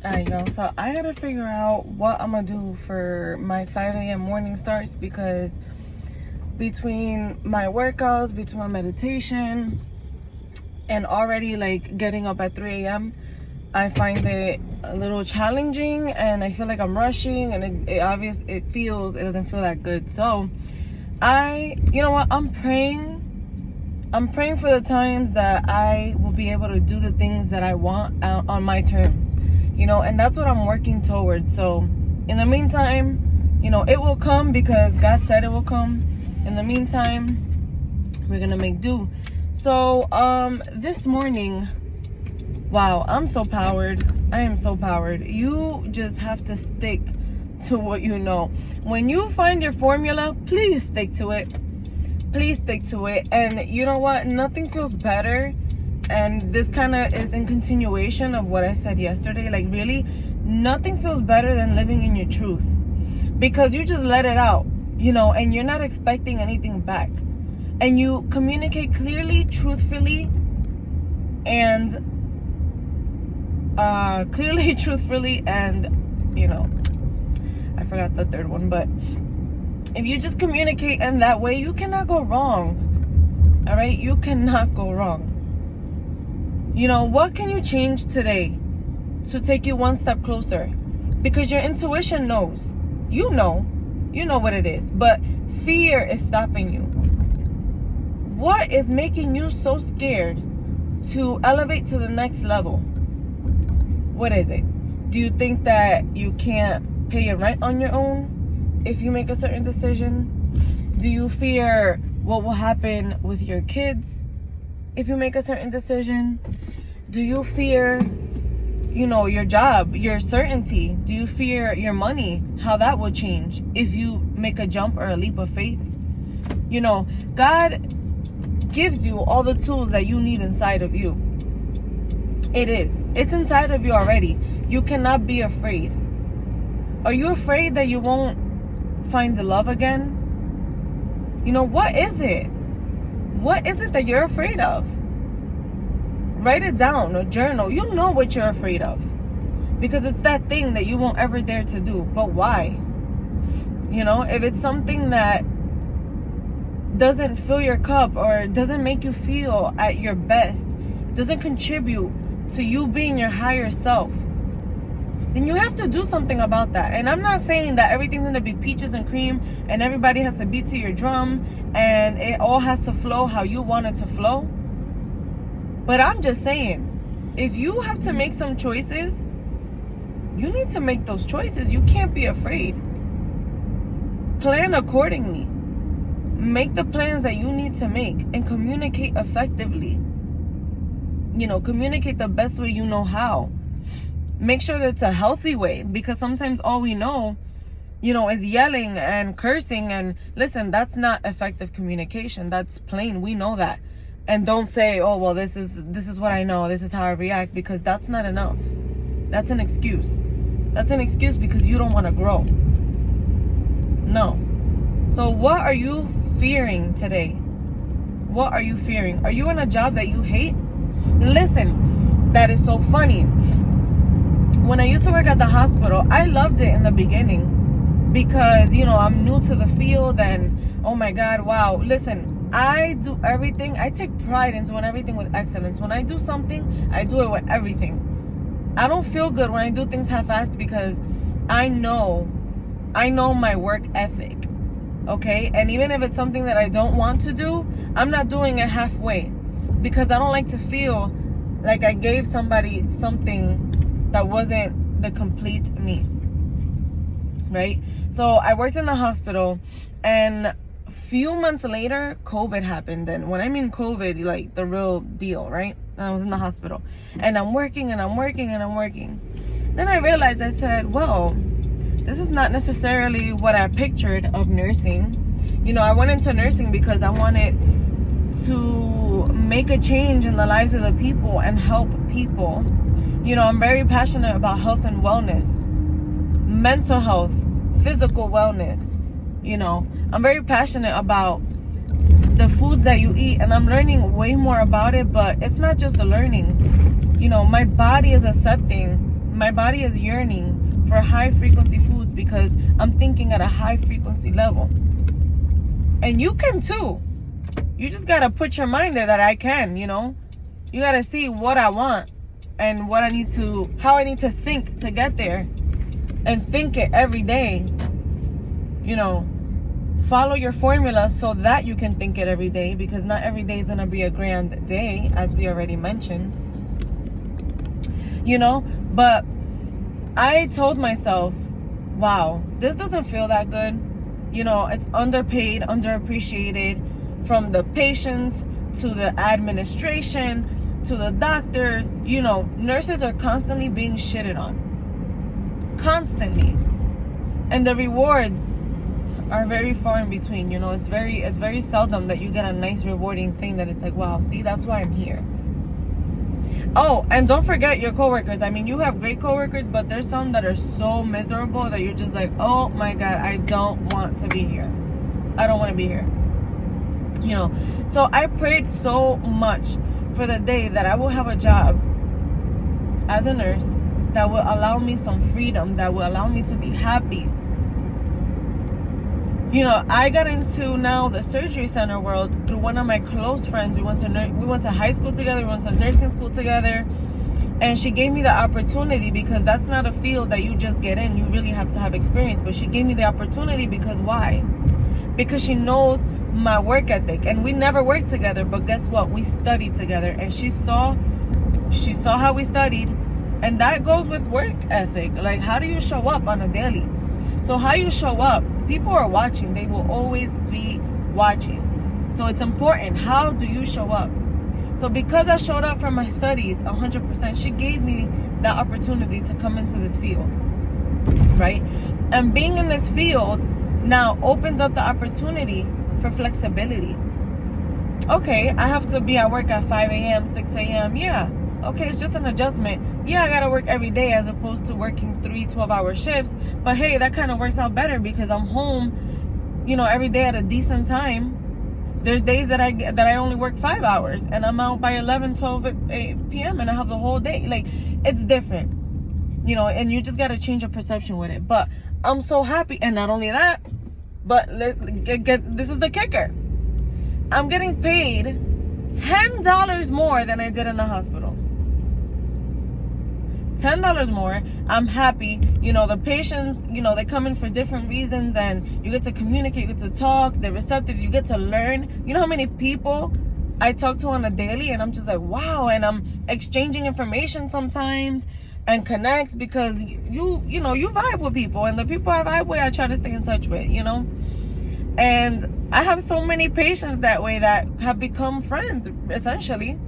Alright, y'all, so I gotta figure out what I'm gonna do for my 5 a.m. morning starts, because between my workouts, between my meditation, and already like getting up at 3 a.m., I find it a little challenging, and I feel like I'm rushing, and it doesn't feel that good. So you know what, I'm praying for the times that I will be able to do the things that I want on my terms, and that's what I'm working towards. So in the meantime, it will come because God said it will come. In the meantime, we're gonna make do. So this morning, wow, I'm so powered. I am so powered. You just have to stick to what you know. When you find your formula, please stick to it. Please stick to it. And you know what? Nothing feels better. And this kind of is in continuation of what I said yesterday. Like, really, nothing feels better than living in your truth. Because you just let it out, and you're not expecting anything back. And you communicate clearly, truthfully, and I forgot the third one, but if you just communicate in that way, you cannot go wrong. All right? You cannot go wrong. What can you change today to take you one step closer? Because your intuition knows. You know what it is, but fear is stopping you. What is making you so scared to elevate to the next level? What is it? Do you think that you can't pay your rent on your own if you make a certain decision? Do you fear what will happen with your kids if you make a certain decision? Do you fear, your job, your certainty? Do you fear your money, how that will change if you make a jump or a leap of faith? God gives you all the tools that you need inside of you. It's inside of you already. You cannot be afraid. Are you afraid that you won't find the love again? What is it? What is it that you're afraid of? Write it down or journal. You know what you're afraid of, because it's that thing that you won't ever dare to do. But why? If it's something that doesn't fill your cup or doesn't make you feel at your best, doesn't contribute to you being your higher self, then you have to do something about that. And I'm not saying that everything's gonna be peaches and cream and everybody has to beat to your drum and it all has to flow how you want it to flow. But I'm just saying, if you have to make some choices, you need to make those choices. You can't be afraid. Plan accordingly. Make the plans that you need to make and communicate effectively. Communicate the best way you know how. Make sure that it's a healthy way, because sometimes all we know, is yelling and cursing. And listen, that's not effective communication. That's plain. We know that. And don't say, oh, well, this is what I know. This is how I react, because that's not enough. That's an excuse. That's an excuse because you don't want to grow. No. So what are you fearing today? What are you fearing? Are you in a job that you hate? Listen, that is so funny. When I used to work at the hospital, I loved it in the beginning because, I'm new to the field and, oh my God, wow. Listen, I do everything. I take pride in doing everything with excellence. When I do something, I do it with everything. I don't feel good when I do things half-assed, because I know my work ethic. Okay? And even if it's something that I don't want to do, I'm not doing it halfway, because I don't like to feel like I gave somebody something that wasn't the complete me. Right? So I worked in the hospital, and few months later, COVID happened. And when I mean COVID, like the real deal, right? And I was in the hospital and I'm working. Then I realized, I said, well, this is not necessarily what I pictured of nursing. I went into nursing because I wanted to make a change in the lives of the people and help people. I'm very passionate about health and wellness, mental health, physical wellness. I'm very passionate about the foods that you eat, and I'm learning way more about it. But it's not just the learning. My body is accepting My body is yearning for high frequency foods because I'm thinking at a high frequency level. And you can too. You just gotta put your mind there that I can, you know. You gotta see what I want and what I need to, how I need to think to get there, and think it every day. You know, follow your formula so that you can think it every day, because not every day is gonna be a grand day, as we already mentioned. You know, but I told myself, wow, this doesn't feel that good. You know, it's underpaid, underappreciated, from the patients to the administration to the doctors. You know, nurses are constantly being shitted on. Constantly. And the rewards are very far in between. You know, it's very seldom that you get a nice rewarding thing that it's like, wow, see, that's why I'm here. Oh, and don't forget your coworkers. I mean, you have great coworkers, but there's some that are so miserable that you're just like, oh my God, I don't want to be here. I don't want to be here. You know, so I prayed so much for the day that I will have a job as a nurse that will allow me some freedom, that will allow me to be happy. You know, I got into now the surgery center world through one of my close friends. We went to high school together, we went to nursing school together, and she gave me the opportunity, because that's not a field that you just get in. You really have to have experience. But she gave me the opportunity because why? Because she knows my work ethic, and we never worked together, but guess what? We studied together, and she saw how we studied, and that goes with work ethic. Like, how do you show up on a daily? So how you show up, people are watching. They will always be watching. So it's important. How do you show up? So because I showed up for my studies 100%, she gave me that opportunity to come into this field, right? And being in this field now opens up the opportunity for flexibility. Okay, I have to be at work at 5 a.m., 6 a.m. Yeah. Okay, it's just an adjustment. Yeah, I gotta work every day as opposed to working 3 12-hour shifts. But hey, that kind of works out better because I'm home, you know, every day at a decent time. There's days that I only work 5 hours and I'm out by 11, 12 p.m. and I have the whole day. Like, it's different, you know, and you just gotta change your perception with it. But I'm so happy. And not only that, but this is the kicker. I'm getting paid $10 more than I did in the hospital. $10 more. I'm happy. You know, the patients, you know, they come in for different reasons, and you get to communicate, you get to talk, they're receptive, you get to learn. You know how many people I talk to on a daily, and I'm just like, wow. And I'm exchanging information sometimes and connect, because you know, you vibe with people, and the people I vibe with, I try to stay in touch with, you know. And I have so many patients that way that have become friends, essentially.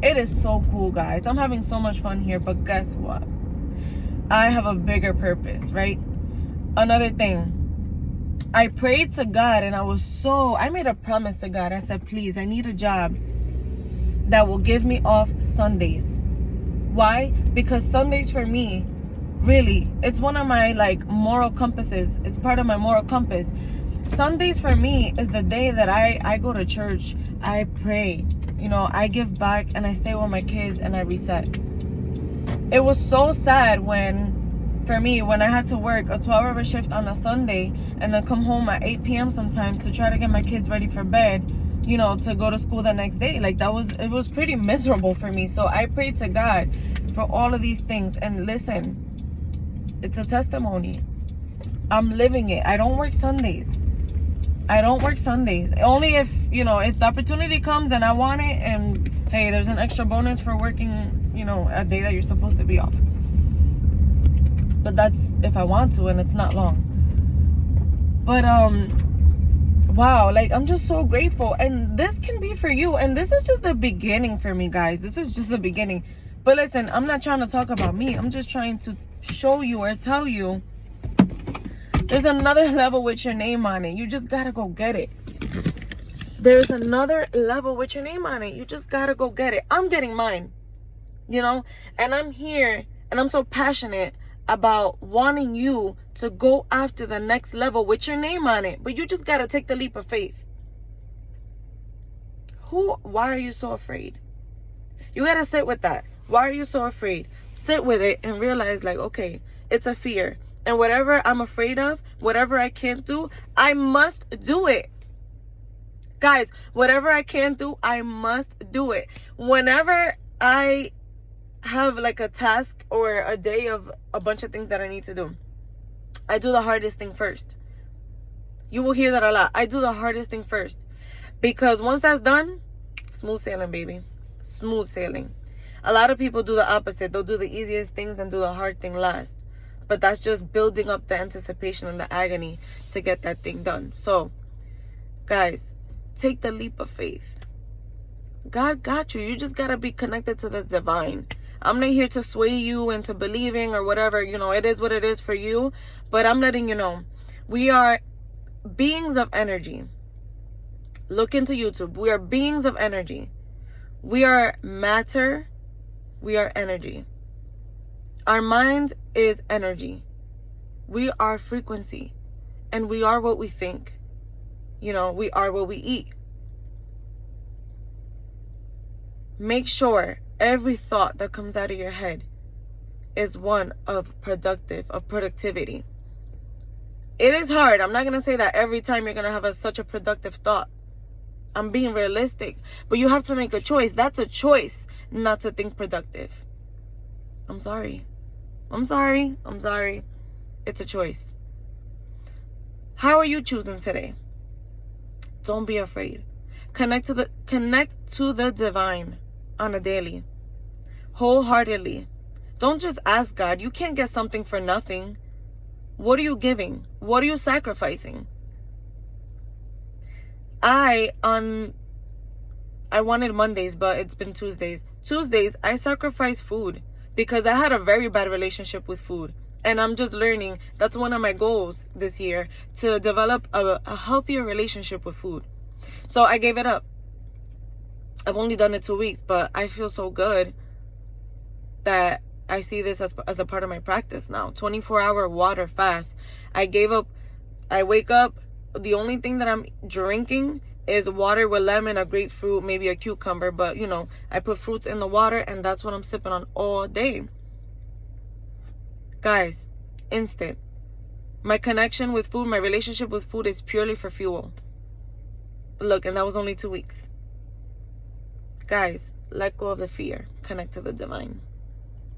It is so cool, guys. I'm having so much fun here, but guess what? I have a bigger purpose, right? Another thing, I prayed to God, and I made a promise to God. I said, please, I need a job that will give me off Sundays. Why? Because Sundays for me, really, it's one of my like moral compasses. It's part of my moral compass. Sundays for me is the day that I go to church, I pray, you know, I give back, and I stay with my kids, and I reset. It was so sad for me when I had to work a 12-hour shift on a Sunday and then come home at 8 p.m. sometimes to try to get my kids ready for bed, you know, to go to school the next day. Like, it was pretty miserable for me. So I prayed to God for all of these things. And listen, it's a testimony. I'm living it. I don't work Sundays. Only if, you know, if the opportunity comes and I want it, and hey, there's an extra bonus for working, you know, a day that you're supposed to be off. But that's if I want to, and it's not long. But wow, like, I'm just so grateful. And this can be for you, and this is just the beginning for me, guys. This is just the beginning. But listen, I'm not trying to talk about me. I'm just trying to show you or tell you there's another level with your name on it. You just gotta go get it. There's another level with your name on it. You just gotta go get it. I'm getting mine, you know, and I'm here, and I'm so passionate about wanting you to go after the next level with your name on it. But you just gotta take the leap of faith. Why are you so afraid? You gotta sit with that. Why are you so afraid? sit with it and realize, like, okay, it's a fear. And whatever I'm afraid of, whatever I can't do, I must do it. Guys, whatever I can't do, I must do it. Whenever I have like a task or a day of a bunch of things that I need to do, I do the hardest thing first. You will hear that a lot. I do the hardest thing first. Because once that's done, smooth sailing, baby. Smooth sailing. A lot of people do the opposite. They'll do the easiest things and do the hard thing last. But that's just building up the anticipation and the agony to get that thing done. So, guys, take the leap of faith. God got you. You just got to be connected to the divine. I'm not here to sway you into believing or whatever. You know, it is what it is for you. But I'm letting you know, we are beings of energy. Look into YouTube. We are beings of energy. We are matter. We are energy. Our mind is energy. We are frequency. And we are what we think. You know, we are what we eat. Make sure every thought that comes out of your head is one of productivity. It is hard. I'm not going to say that every time you're going to have such a productive thought. I'm being realistic. But you have to make a choice. That's a choice not to think productive. I'm sorry. It's a choice. How are you choosing today? Don't be afraid. Connect to the divine on a daily. Wholeheartedly. Don't just ask God. You can't get something for nothing. What are you giving? What are you sacrificing? I wanted Mondays, but it's been Tuesdays. Tuesdays, I sacrifice food because I had a very bad relationship with food. And I'm just learning. That's one of my goals this year, to develop a healthier relationship with food. So I gave it up. I've only done it 2 weeks, but I feel so good that I see this as a part of my practice now. 24-hour water fast. I gave up. I wake up. The only thing that I'm drinking is water with lemon, a grapefruit, maybe a cucumber. But, you know, I put fruits in the water, and that's what I'm sipping on all day. Guys, instant. My connection with food, my relationship with food is purely for fuel. Look, and that was only 2 weeks. Guys, let go of the fear. Connect to the divine.